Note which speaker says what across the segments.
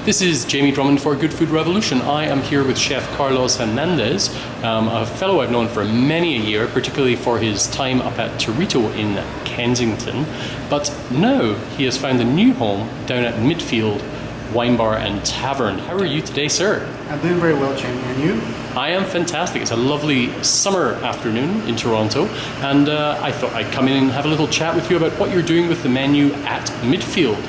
Speaker 1: This is Jamie Drummond for Good Food Revolution. I am here with Chef Carlos Hernandez, a fellow I've known for many a year, particularly for his time up at Torito in Kensington. But now he has found a new home down at Midfield Wine Bar and Tavern. How are you today, sir?
Speaker 2: I'm doing very well, Jamie. And you?
Speaker 1: I am fantastic. It's a lovely summer afternoon in Toronto, and I thought I'd come in and have a little chat with you about what you're doing with the menu at Midfield.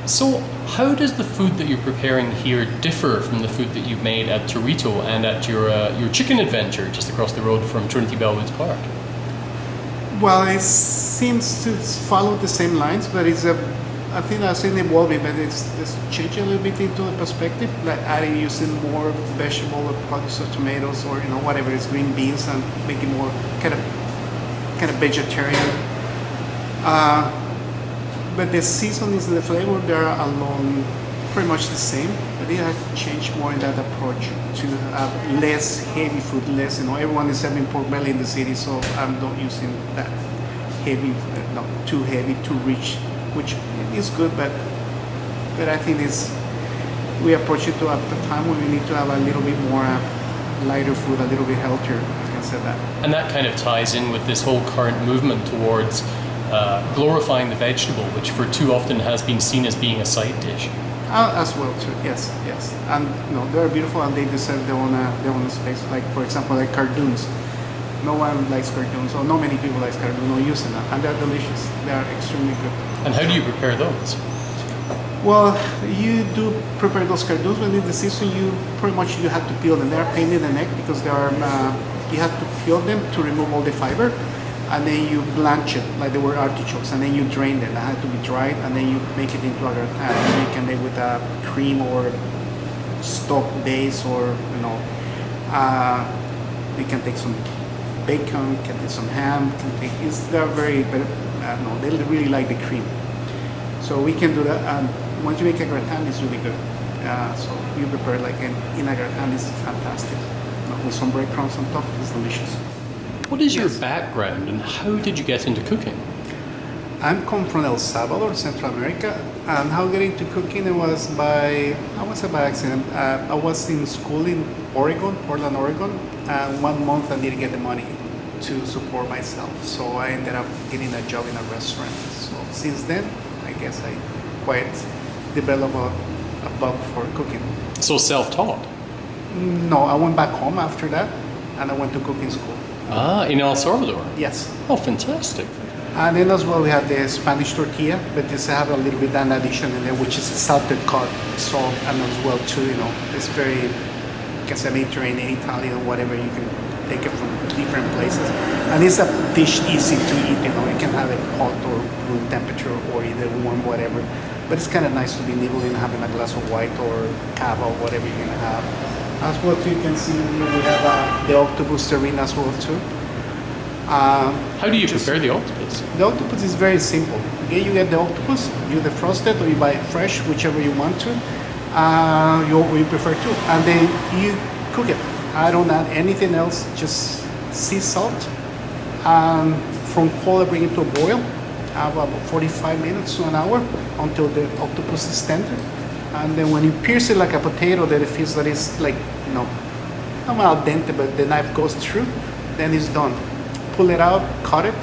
Speaker 1: So, how does the food that you're preparing here differ from the food that you've made at Torito and at your chicken adventure just across the road from Trinity Bellwoods Park?
Speaker 2: Well, it seems to follow the same lines, but I think I've seen it evolving, but it's changing a little bit into the perspective, like adding, using more vegetable or products of tomatoes or whatever it's green beans and making more kind of vegetarian. But the seasonings and the flavor, they're along pretty much the same. But they have changed more in that approach to have less heavy food, less, everyone is having pork belly in the city, so I'm not using that heavy, not too heavy, too rich, which is good, but I think we approach it at the time when we need to have a little bit more lighter food, a little bit healthier, I can say that.
Speaker 1: And that kind of ties in with this whole current movement towards glorifying the vegetable, which for too often has been seen as being a side dish.
Speaker 2: As well too, yes. And they're beautiful and they deserve their own space. Like for example, like cardoons. No one likes cardoons, or not many people like cardoons or using them, and they're delicious. They are extremely good.
Speaker 1: And how do you prepare those?
Speaker 2: Well, you do prepare those cardoons, but in the season you have to peel them. They are pain in the neck because they are. You have to peel them to remove all the fiber, and then you blanch it like they were artichokes, and then you drain them. They have to be dried, and then you make it into a gratin. And you can make with a cream or stock base, or you can take some bacon, can take some ham. They're very, they really like the cream. So we can do that. And once you make a gratin, it's really good. So you prepare like in a gratin, it's fantastic. With some breadcrumbs on top, it's delicious.
Speaker 1: What is your background and how did you get into cooking?
Speaker 2: I'm come from El Salvador, Central America, and how I got into cooking it was by accident. I was in school in Portland, Oregon, and 1 month I didn't get the money to support myself, so I ended up getting a job in a restaurant. So since then, I guess I quite developed a bug for cooking.
Speaker 1: So self-taught?
Speaker 2: No, I went back home after that, and I went to cooking school.
Speaker 1: In El Salvador?
Speaker 2: Yes.
Speaker 1: Oh, fantastic.
Speaker 2: And then as well we have the Spanish tortilla, but this have a little bit an addition in there, which is salted cod. So, and as well too, it's very, I guess, Mediterranean, Italian, whatever, you can take it from different places. And it's a dish easy to eat, you can have it hot or room temperature or either warm, whatever. But it's kind of nice to be nibbling, having a glass of white or cava or whatever you're going to have. As well too, you can see we have the octopus terrine as well too.
Speaker 1: How do you prepare the octopus?
Speaker 2: The octopus is very simple. Okay, you get the octopus, you defrost it or you buy it fresh, whichever you want to. You prefer to, and then you cook it. I don't add anything else, just sea salt. From cold, I bring it to a boil, about 45 minutes to an hour until the octopus is tender. And then when you pierce it like a potato, that it feels that it's like, not al dente, but the knife goes through, then it's done. Pull it out, cut it,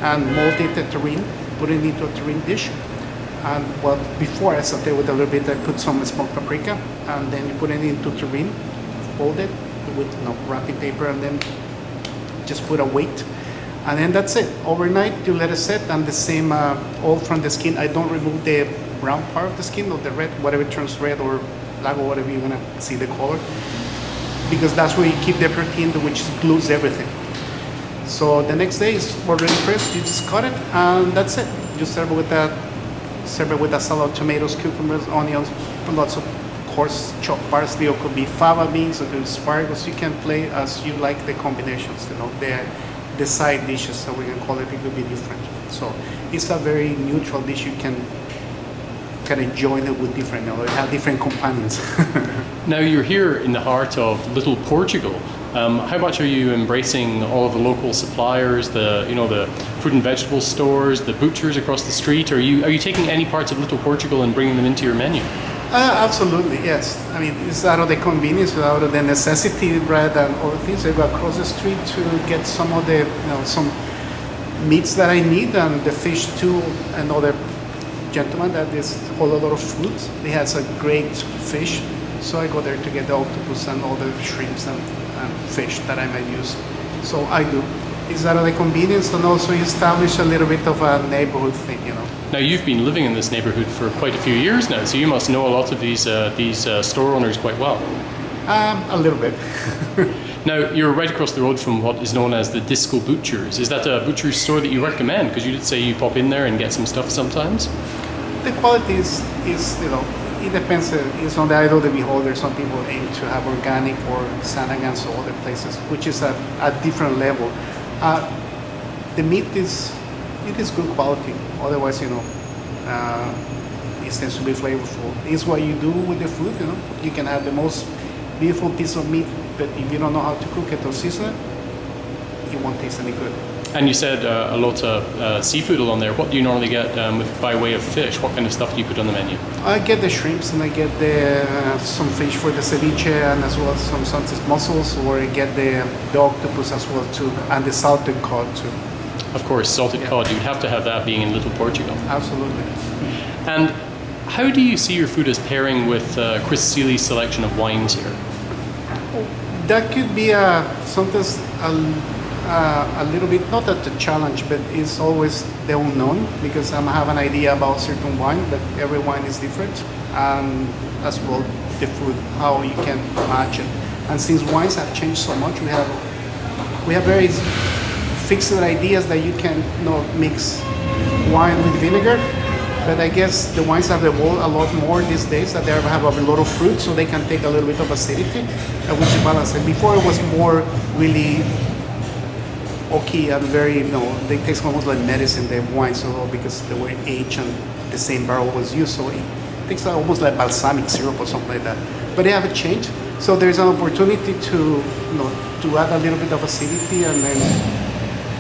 Speaker 2: and mold it a terrine, put it into a terrine dish. And before I saute with a little bit, I put some smoked paprika, and then you put it into terrine, fold it with wrapping paper, and then just put a weight. And then that's it. Overnight, you let it set, and the same all from the skin. I don't remove the brown part of the skin or the red, whatever turns red or black or whatever you're gonna see the color, because that's where you keep the protein, which glues everything. So the next day is already pressed. You just cut it, and that's it. You serve it with a salad, tomatoes, cucumbers, onions, lots of course chopped parsley, or could be fava beans, or could be asparagus. You can play as you like the combinations. The side dishes, so we can call it could be different. So it's a very neutral dish. You can join it with different, it have different companions.
Speaker 1: Now you're here in the heart of Little Portugal. How much are you embracing all of the local suppliers, the fruit and vegetable stores, the butchers across the street? Are you taking any parts of Little Portugal and bringing them into your menu?
Speaker 2: Absolutely, yes. I mean, it's out of the convenience, out of the necessity rather than other things. I go across the street to get some of the, some meats that I need, and the fish too. Another gentleman that is hold a lot of food. He has a great fish, so I go there to get the octopus and all the shrimps and fish that I might use. So I do. It's out of the convenience, and also establish a little bit of a neighborhood thing,
Speaker 1: Now, you've been living in this neighborhood for quite a few years now, so you must know a lot of these store owners quite well.
Speaker 2: A little bit.
Speaker 1: Now, you're right across the road from what is known as the Disco Butchers. Is that a butcher's store that you recommend? Because you did say you pop in there and get some stuff sometimes.
Speaker 2: The quality is it depends. It's on the eye of the beholder. Some people aim to have organic or Sanagans or other places, which is a different level. The meat is good quality. Otherwise, it tends to be flavorful. It's what you do with the food. You can have the most beautiful piece of meat, but if you don't know how to cook it or season it, it won't taste any good.
Speaker 1: And you said a lot of seafood along there. What do you normally get by way of fish? What kind of stuff do you put on the menu?
Speaker 2: I get the shrimps, and I get some fish for the ceviche, and as well as some sunset mussels, or I get the octopus as well too, and the salted cod too.
Speaker 1: Of course, salted cod. You'd have to have that being in Little Portugal.
Speaker 2: Absolutely.
Speaker 1: And how do you see your food as pairing with Chris Seeley's selection of wines here?
Speaker 2: That could be sometimes a little bit, not at the challenge, but it's always the unknown, because I have an idea about certain wine, but every wine is different, and as well the food, how you can match it. And since wines have changed so much, we have very fixed ideas that you can mix wine with vinegar. But I guess the wines have evolved a lot more these days, that they have a lot of fruit, so they can take a little bit of acidity, which is balanced. And before it was more really oaky and very, they taste almost like medicine, the wine, so because they were aged and the same barrel was used, so it tastes almost like balsamic syrup or something like that. But they haven't changed, so there's an opportunity to add a little bit of acidity, and then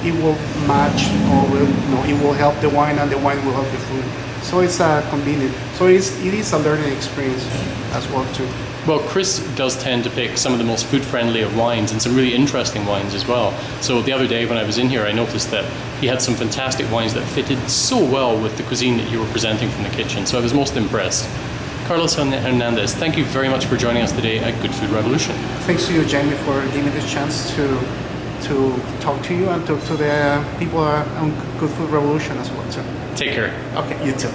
Speaker 2: it will match, or it will help the wine, and the wine will help the food. So it's convenient. So it is a learning experience as well too.
Speaker 1: Well, Chris does tend to pick some of the most food-friendly of wines, and some really interesting wines as well. So the other day when I was in here, I noticed that he had some fantastic wines that fitted so well with the cuisine that you were presenting from the kitchen. So I was most impressed. Carlos Hernandez, thank you very much for joining us today at Good Food Revolution.
Speaker 2: Thanks to you, Jamie, for giving me this chance to talk to you and talk to the people on Good Food Revolution as well too.
Speaker 1: Take care.
Speaker 2: Okay, you too.